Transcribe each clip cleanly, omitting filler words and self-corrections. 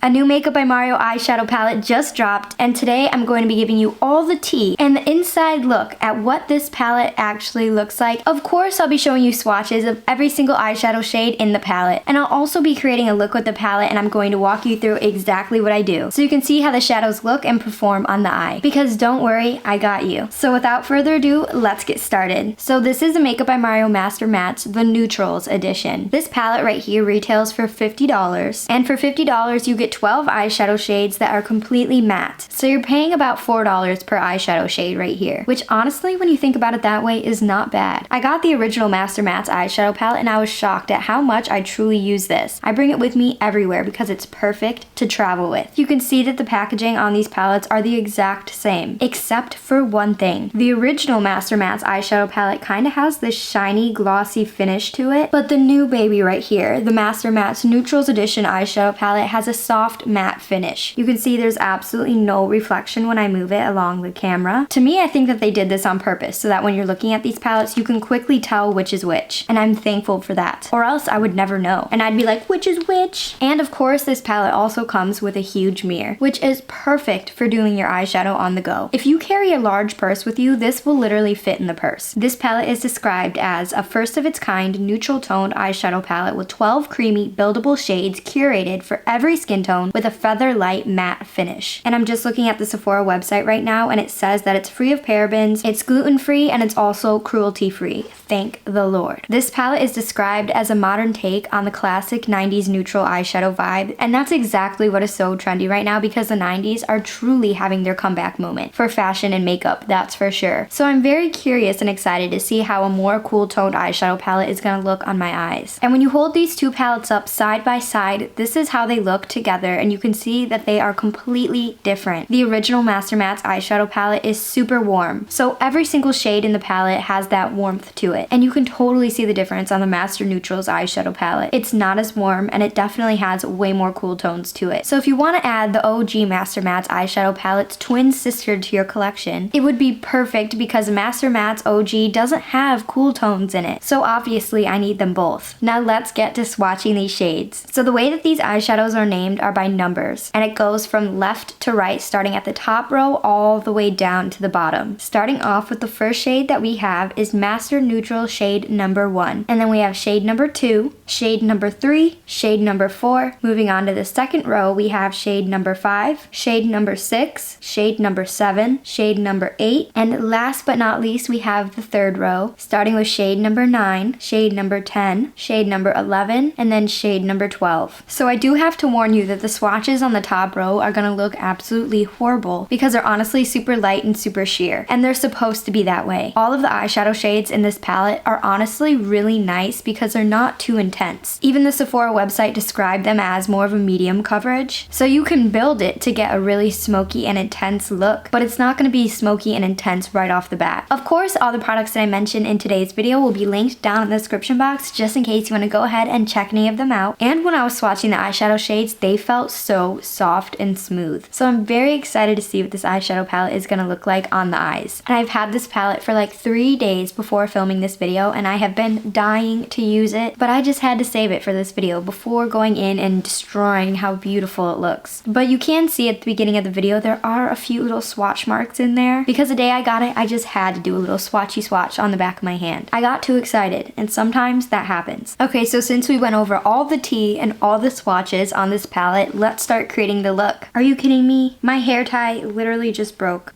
A new Makeup by Mario eyeshadow palette just dropped, and today I'm going to be giving you all the tea and the inside look at what this palette actually looks like. Of course, I'll be showing you swatches of every single eyeshadow shade in the palette, and I'll also be creating a look with the palette, and I'm going to walk you through exactly what I do so you can see how the shadows look and perform on the eye. Because don't worry, I got you. So without further ado, let's get started. So this is a Makeup by Mario Master Mattes, the Neutrals edition. This palette right here retails for $50, and for $50 you get 12 eyeshadow shades that are completely matte. So you're paying about $4 per eyeshadow shade right here, which honestly, when you think about it that way, is not bad. I got the original Master Mattes eyeshadow palette and I was shocked at how much I truly use this. I bring it with me everywhere because it's perfect to travel with. You can see that the packaging on these palettes are the exact same, except for one thing. The original Master Mattes eyeshadow palette kind of has this shiny, glossy finish to it, but the new baby right here, the Master Mattes Neutrals Edition eyeshadow palette, has a soft matte finish. You can see there's absolutely no reflection when I move it along the camera. To me, I think that they did this on purpose so that when you're looking at these palettes, you can quickly tell which is which, and I'm thankful for that. Or else I would never know, and I'd be like, which is which? And of course, this palette also comes with a huge mirror, which is perfect for doing your eyeshadow on the go. If you carry a large purse with you, this will literally fit in the purse. This palette is described as a first of its kind neutral toned eyeshadow palette with 12 creamy buildable shades curated for every skin tone with a feather light matte finish. And I'm just looking at the Sephora website right now, and it says that it's free of parabens, it's gluten-free, and it's also cruelty-free. Thank the Lord. This palette is described as a modern take on the classic 90s neutral eyeshadow vibe, and that's exactly what is so trendy right now because the 90s are truly having their comeback moment for fashion and makeup, that's for sure. So I'm very curious and excited to see how a more cool toned eyeshadow palette is gonna look on my eyes. And when you hold these two palettes up side by side, this is how they look together, and you can see that they are completely different. The original Master Mattes eyeshadow palette is super warm, so every single shade in the palette has that warmth to it, and you can totally see the difference on the Master Neutrals eyeshadow palette. It's not as warm, and it definitely has way more cool tones to it. So if you want to add the OG Master Mattes eyeshadow palette's twin sister to your collection, it would be perfect because Master Mattes OG doesn't have cool tones in it, so obviously I need them both. Now let's get to swatching these shades. So the way that these eyeshadows are named are by numbers, and it goes from left to right, starting at the top row all the way down to the bottom. Starting off with the first shade that we have is Master Neutral shade number 1, and then we have shade number 2, shade number 3, shade number 4. Moving on to the second row, we have shade number 5, shade number 6, shade number 7, shade number 8, and last but not least, we have the third row, starting with shade number 9, shade number 10, shade number 11, and then shade number 12. So I do have to warn you that the swatches on the top row are gonna look absolutely horrible because they're honestly super light and super sheer, and they're supposed to be that way. All of the eyeshadow shades in this palette are honestly really nice because they're not too intense. Even the Sephora website described them as more of a medium coverage, so you can build it to get a really smoky and intense look, but it's not going to be smoky and intense right off the bat. Of course, all the products that I mentioned in today's video will be linked down in the description box just in case you want to go ahead and check any of them out. And when I was swatching the eyeshadow shades, they felt so soft and smooth. So I'm very excited to see what this eyeshadow palette is going to look like on the eyes. And I've had this palette for like 3 days before filming this video, and I have been dying to use it, but I just had to save it for this video before going in and destroying how beautiful it looks. But you can see at the beginning of the video there are a few little swatch marks in there because the day I got it, I just had to do a little swatchy swatch on the back of my hand. I got too excited, and sometimes that happens. Okay, so since we went over all the tea and all the swatches on this palette, let's start creating the look. Are you kidding me? My hair tie literally just broke.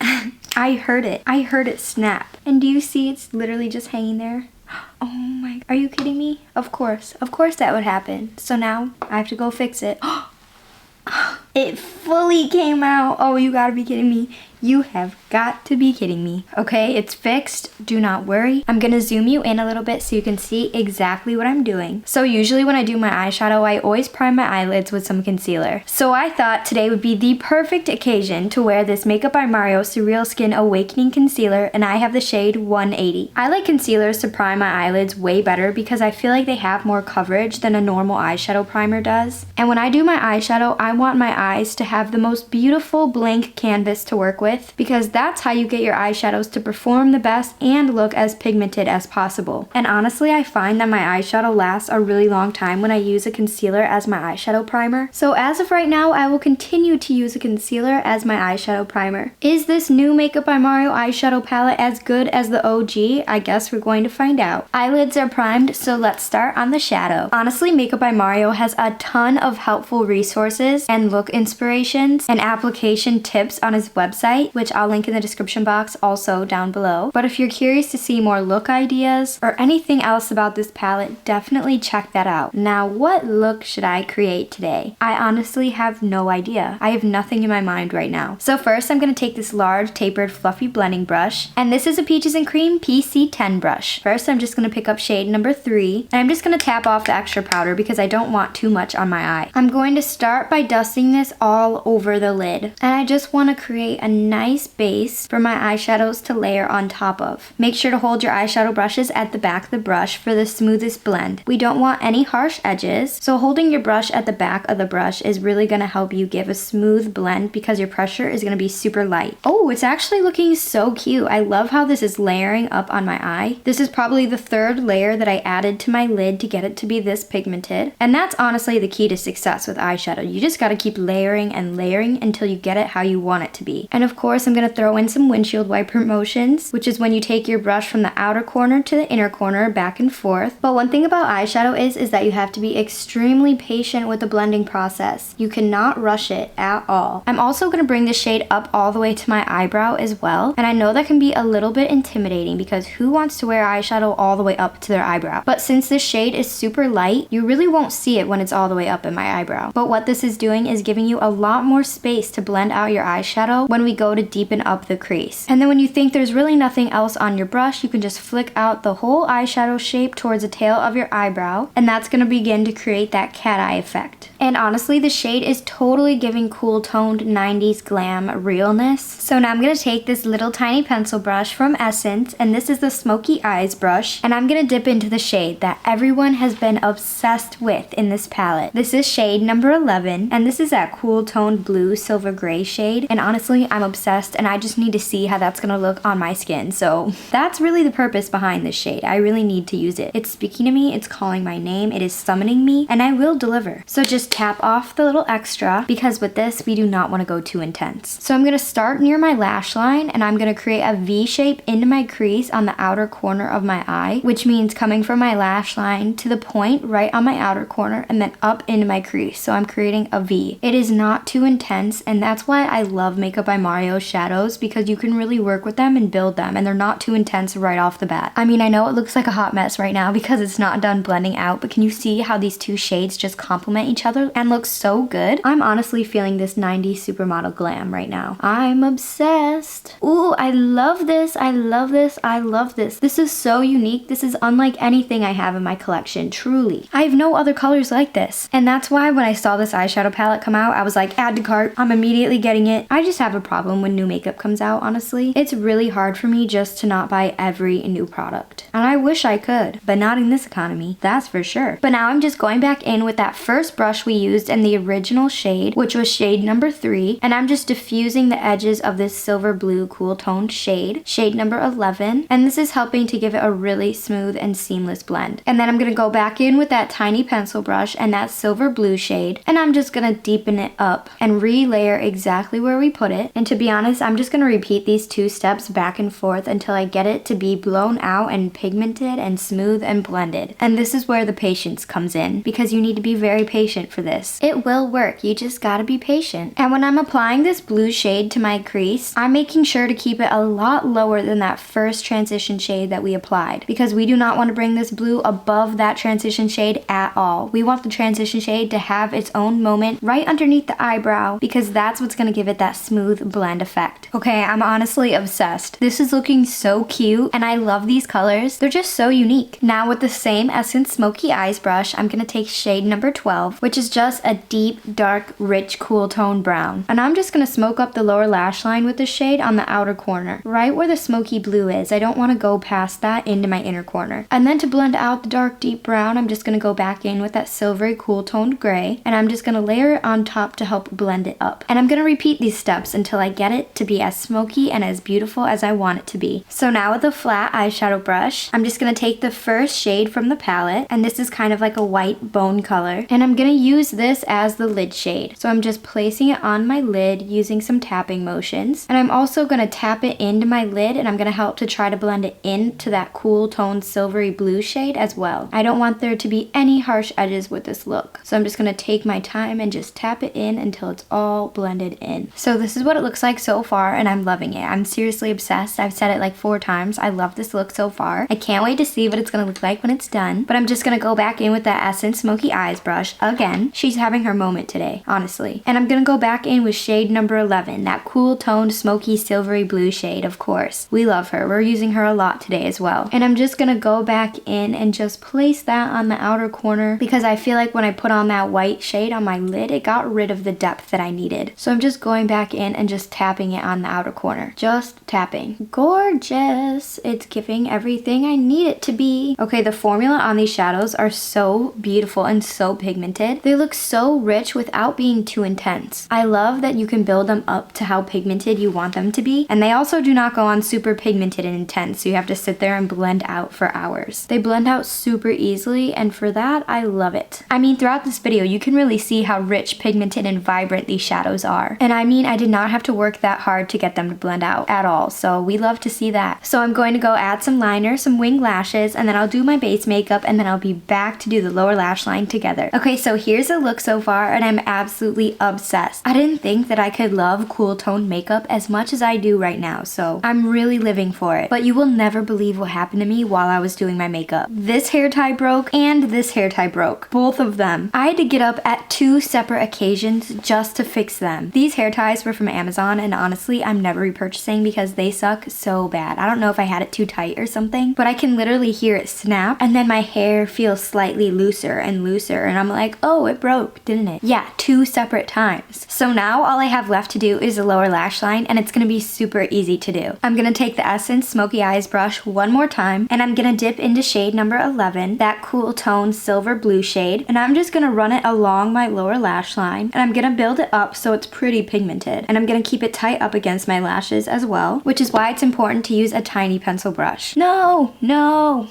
I heard it. I heard it snap. And do you see it's literally just hanging there? Oh my, are you kidding me? Of course that would happen. So now I have to go fix it. It fully came out. Oh, you gotta be kidding me. You have got to be kidding me. Okay, it's fixed. Do not worry. I'm gonna zoom you in a little bit so you can see exactly what I'm doing. So usually when I do my eyeshadow, I always prime my eyelids with some concealer. So I thought today would be the perfect occasion to wear this Makeup by Mario SurrealSkin Awakening Concealer, and I have the shade 180. I like concealers to prime my eyelids way better because I feel like they have more coverage than a normal eyeshadow primer does. And when I do my eyeshadow, I want my eyes to have the most beautiful blank canvas to work with, with, because that's how you get your eyeshadows to perform the best and look as pigmented as possible. And honestly, I find that my eyeshadow lasts a really long time when I use a concealer as my eyeshadow primer. So as of right now, I will continue to use a concealer as my eyeshadow primer. Is this new Makeup by Mario eyeshadow palette as good as the OG? I guess we're going to find out. Eyelids are primed, so let's start on the shadow. Honestly, Makeup by Mario has a ton of helpful resources and look inspirations and application tips on his website, which I'll link in the description box also down below. But if you're curious to see more look ideas or anything else about this palette, definitely check that out. Now, what look should I create today? I honestly have no idea. I have nothing in my mind right now. So first, I'm going to take this large tapered fluffy blending brush, and this is a Peaches and Cream PC10 brush. First, I'm just going to pick up shade number 3, and I'm just going to tap off the extra powder because I don't want too much on my eye. I'm going to start by dusting this all over the lid, and I just want to create a nice base for my eyeshadows to layer on top of. Make sure to hold your eyeshadow brushes at the back of the brush for the smoothest blend. We don't want any harsh edges, so holding your brush at the back of the brush is really going to help you give a smooth blend because your pressure is going to be super light. Oh, it's actually looking so cute. I love how this is layering up on my eye. This is probably the 3rd layer that I added to my lid to get it to be this pigmented. And that's honestly the key to success with eyeshadow. You just got to keep layering and layering until you get it how you want it to be. And of course, I'm going to throw in some windshield wiper motions, which is when you take your brush from the outer corner to the inner corner back and forth. But one thing about eyeshadow is that you have to be extremely patient with the blending process. You cannot rush it at all. I'm also going to bring this shade up all the way to my eyebrow as well. And I know that can be a little bit intimidating because who wants to wear eyeshadow all the way up to their eyebrow? But since this shade is super light, you really won't see it when it's all the way up in my eyebrow. But what this is doing is giving you a lot more space to blend out your eyeshadow when we go to deepen up the crease. And then when you think there's really nothing else on your brush, you can just flick out the whole eyeshadow shape towards the tail of your eyebrow, and that's going to begin to create that cat eye effect. And honestly, the shade is totally giving cool toned 90s glam realness. So now I'm going to take this little tiny pencil brush from Essence, and this is the Smokey Eyes brush, and I'm going to dip into the shade that everyone has been obsessed with in this palette. This is shade number 11, and this is that cool toned blue silver gray shade, and honestly, I'm obsessed, and I just need to see how that's going to look on my skin. So that's really the purpose behind this shade. I really need to use it. It's speaking to me, it's calling my name, it is summoning me, and I will deliver. So just tap off the little extra, because with this, we do not want to go too intense. So I'm going to start near my lash line, and I'm going to create a V shape into my crease on the outer corner of my eye, which means coming from my lash line to the point right on my outer corner and then up into my crease. So I'm creating a V. It is not too intense, and that's why I love Makeup by Mario shadows, because you can really work with them and build them, and they're not too intense right off the bat. I mean, I know it looks like a hot mess right now because it's not done blending out, but can you see how these two shades just complement each other and look so good? I'm honestly feeling this 90s supermodel glam right now. I'm obsessed. Ooh, I love this. I love this. I love this. This is so unique. This is unlike anything I have in my collection, truly. I have no other colors like this. And that's why when I saw this eyeshadow palette come out, I was like, add to cart. I'm immediately getting it. I just have a problem when new makeup comes out, honestly. It's really hard for me just to not buy every new product. And I wish I could, but not in this economy, that's for sure. But now I'm just going back in with that first brush we used in the original shade, which was shade number 3, and I'm just diffusing the edges of this silver blue cool toned shade number 11, and this is helping to give it a really smooth and seamless blend. And then I'm going to go back in with that tiny pencil brush and that silver blue shade, and I'm just going to deepen it up and relayer exactly where we put it. And to be honest, I'm just going to repeat these 2 steps back and forth until I get it to be blown out and pigmented and smooth and blended. And this is where the patience comes in, because you need to be very patient for this. It will work, you just gotta be patient. And when I'm applying this blue shade to my crease, I'm making sure to keep it a lot lower than that first transition shade that we applied, because we do not want to bring this blue above that transition shade at all. We want the transition shade to have its own moment right underneath the eyebrow, because that's what's going to give it that smooth blend effect. Okay, I'm honestly obsessed. This is looking so cute, and I love these colors. They're just so unique. Now with the same Essence Smokey Eyes brush, I'm going to take shade number 12, which is just a deep, dark, rich, cool tone brown. And I'm just going to smoke up the lower lash line with this shade on the outer corner, right where the smoky blue is. I don't want to go past that into my inner corner. And then to blend out the dark, deep brown, I'm just going to go back in with that silvery, cool toned gray, and I'm just going to layer it on top to help blend it up. And I'm going to repeat these steps until I get get it to be as smoky and as beautiful as I want it to be. So now with a flat eyeshadow brush, I'm just gonna take the first shade from the palette, and this is kind of like a white bone color, and I'm gonna use this as the lid shade. So I'm just placing it on my lid using some tapping motions, and I'm also gonna tap it into my lid, and I'm gonna help to try to blend it into that cool toned silvery blue shade as well. I don't want there to be any harsh edges with this look, so I'm just gonna take my time and just tap it in until it's all blended in. So this is what it looks like so far, and I'm loving it. I'm seriously obsessed. I've said it like 4 times. I love this look so far. I can't wait to see what it's gonna look like when it's done, but I'm just gonna go back in with that Essence Smoky Eyes brush again. She's having her moment today, honestly. And I'm gonna go back in with shade number 11, that cool toned smoky silvery blue shade, of course. We love her. We're using her a lot today as well. And I'm just gonna go back in and just place that on the outer corner, because I feel like when I put on that white shade on my lid, it got rid of the depth that I needed. So I'm just going back in and just tapping it on the outer corner. Just tapping. Gorgeous. It's giving everything I need it to be. Okay, the formula on these shadows are so beautiful and so pigmented. They look so rich without being too intense. I love that you can build them up to how pigmented you want them to be, and they also do not go on super pigmented and intense, so you have to sit there and blend out for hours. They blend out super easily, and for that, I love it. I mean, throughout this video, you can really see how rich, pigmented, and vibrant these shadows are. And I mean, I did not have to work that hard to get them to blend out at all, so we love to see that. So I'm going to go add some liner, some wing lashes, and then I'll do my base makeup, and then I'll be back to do the lower lash line together. Okay, so here's the look so far, and I'm absolutely obsessed. I didn't think that I could love cool toned makeup as much as I do right now, so I'm really living for it. But you will never believe what happened to me while I was doing my makeup. This hair tie broke, and this hair tie broke. Both of them. I had to get up at 2 separate occasions just to fix them. These hair ties were from Amazon, and honestly, I'm never repurchasing because they suck so bad. I don't know if I had it too tight or something, but I can literally hear it snap, and then my hair feels slightly looser, and I'm like, oh, it broke, didn't it? Yeah, 2 separate times. So now all I have left to do is the lower lash line, and it's gonna be super easy to do. I'm gonna take the Essence Smoky Eyes brush one more time, and I'm gonna dip into shade number 11, that cool tone silver blue shade, and I'm just gonna run it along my lower lash line, and I'm gonna build it up so it's pretty pigmented, and I'm gonna keep it tight up against my lashes as well, which is why it's important to use a tiny pencil brush. No, no.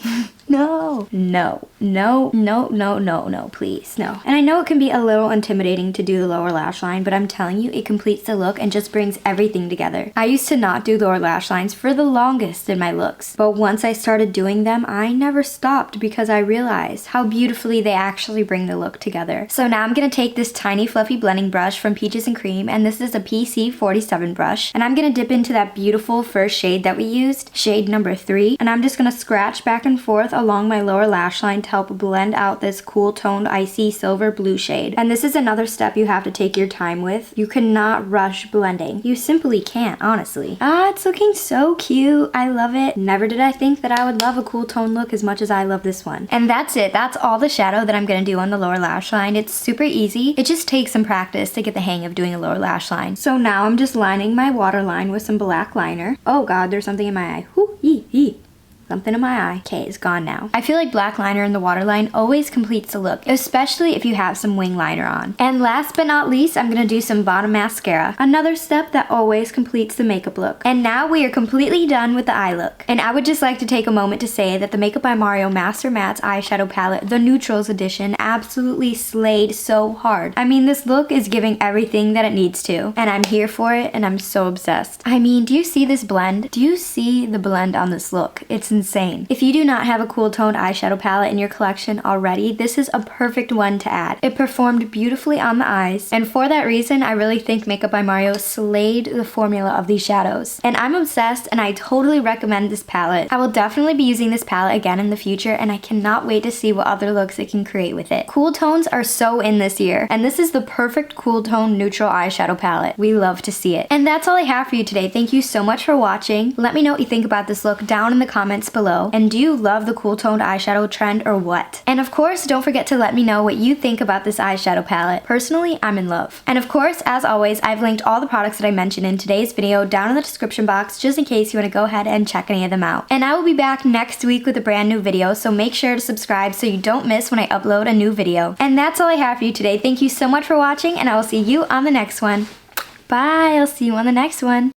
No, no, no, no, no, no, no, please, no. And I know it can be a little intimidating to do the lower lash line, but I'm telling you, it completes the look and just brings everything together. I used to not do lower lash lines for the longest in my looks, but once I started doing them, I never stopped because I realized how beautifully they actually bring the look together. So now I'm gonna take this tiny fluffy blending brush from Peaches and Cream, and this is a PC47 brush, and I'm gonna dip into that beautiful first shade that we used, shade number 3, and I'm just gonna scratch back and forth along my lower lash line to help blend out this cool toned icy silver blue shade. And this is another step you have to take your time with. You cannot rush blending. You simply can't, honestly. Ah, it's looking so cute. I love it. Never did I think that I would love a cool tone look as much as I love this one. And that's it. That's all the shadow that I'm gonna do on the lower lash line. It's super easy. It just takes some practice to get the hang of doing a lower lash line. So now I'm just lining my waterline with some black liner. Oh god, there's something in my eye. Whoo, yee. Something in my eye. Okay, it's gone now. I feel like black liner in the waterline always completes the look, especially if you have some wing liner on. And last but not least, I'm gonna do some bottom mascara. Another step that always completes the makeup look. And now we are completely done with the eye look. And I would just like to take a moment to say that the Makeup by Mario Master Mattes eyeshadow palette, the Neutrals edition, absolutely slayed so hard. I mean, this look is giving everything that it needs to, and I'm here for it, and I'm so obsessed. I mean, do you see this blend? Do you see the blend on this look? It's insane. If you do not have a cool toned eyeshadow palette in your collection already, this is a perfect one to add. It performed beautifully on the eyes, and for that reason, I really think Makeup by Mario slayed the formula of these shadows. And I'm obsessed, and I totally recommend this palette. I will definitely be using this palette again in the future, and I cannot wait to see what other looks it can create with it. Cool tones are so in this year, and this is the perfect cool tone neutral eyeshadow palette. We love to see it. And that's all I have for you today. Thank you so much for watching. Let me know what you think about this look down in the comments below, and do you love the cool toned eyeshadow trend or what? And of course, don't forget to let me know what you think about this eyeshadow palette. Personally, I'm in love. And of course, as always, I've linked all the products that I mentioned in today's video down in the description box just in case you want to go ahead and check any of them out. And I will be back next week with a brand new video, so make sure to subscribe so you don't miss when I upload a new video. And that's all I have for you today. Thank you so much for watching, and I will see you on the next one. Bye, I'll see you on the next one.